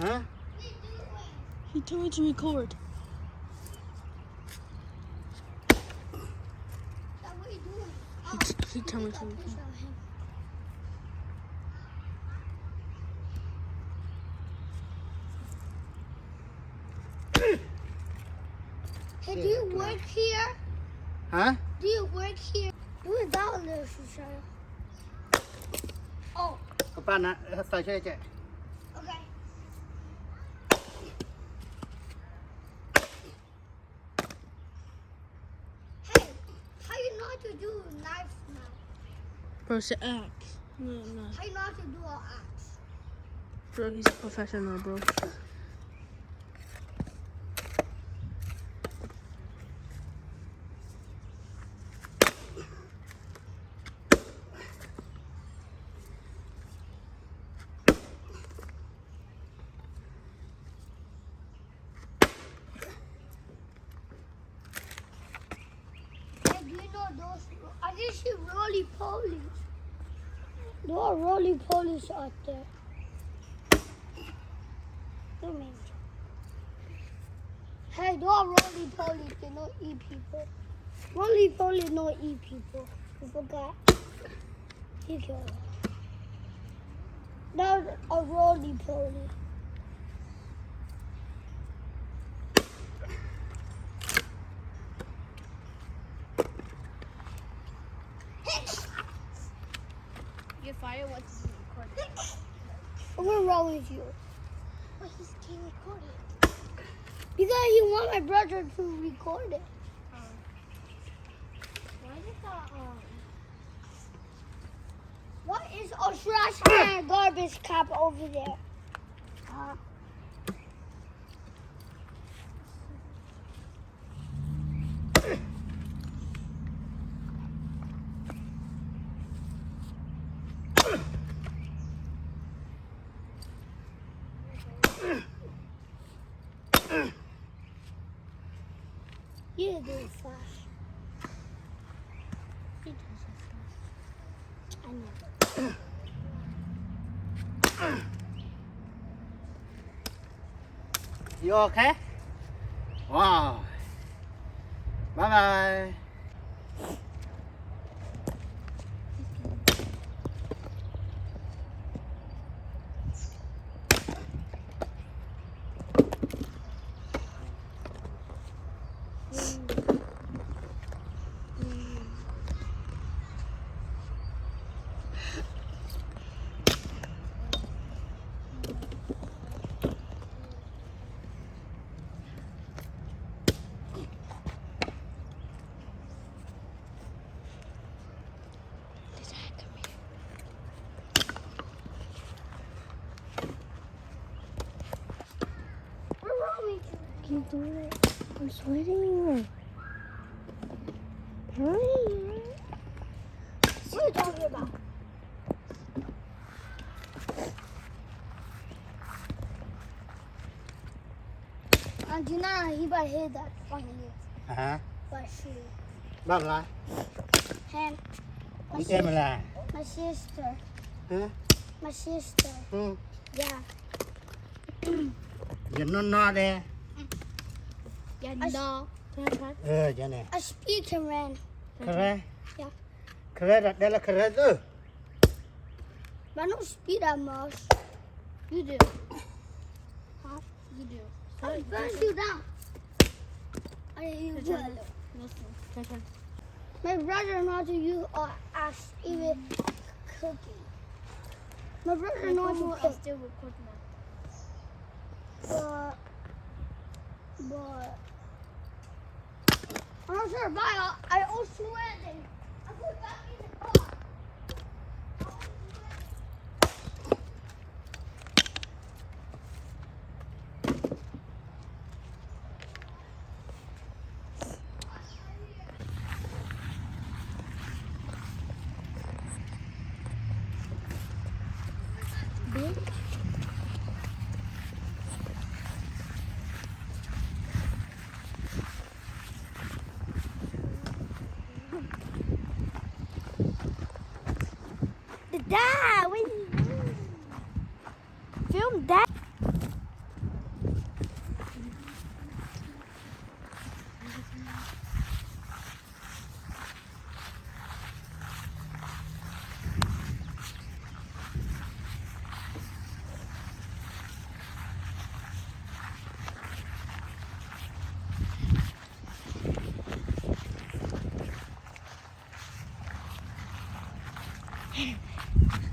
Huh? He told me to record. What are you doing? He told me to record. Hey, do you work here? Hả? Do you work here? Do it down there, Shoshana. Oh, Apa nak saya cek? okay. Hey, how you know how to do knife now? Bro, it's an axe. No. How you know how to do an axe? Bro, he's a professional, bro. Hey, do you know those? I just see roly-polies. There are roly-polies out there. Come here. Hey, there are roly-polies. They don't eat people. Roly-polies don't eat people. You forgot. You killed them. That's a roly-poly. You fire what's recording. What's wrong with you? But he's still recording. Because you want my brother to record it. Why is it What is a trash can garbage cap over there? You do it fast. he does it fast. I know. You okay? Wow. Bye bye. What's wrong with you? Keep doing it. I'm sweating. Hurry. What are you talking about? Do not he might hear that funny Hả? but she Bác lại. and Đi em là. my sister. Hả? My sister. Ừ. Yeah. Giờ nó đây. Yeah, I- no. Giờ này. I speak Korean. Kere. Yeah. Kere đây là kere tu. But I don't speak that much. You do. Huh? You do. I'll burn you down. I didn't use it. Listen. My brother knows to use axe even cooking. My brother knows to I'll cook. still record now. But I'm not sure. Bye. I also went and I put back in the car. Dad, what are you doing? Film that. Wait a minute.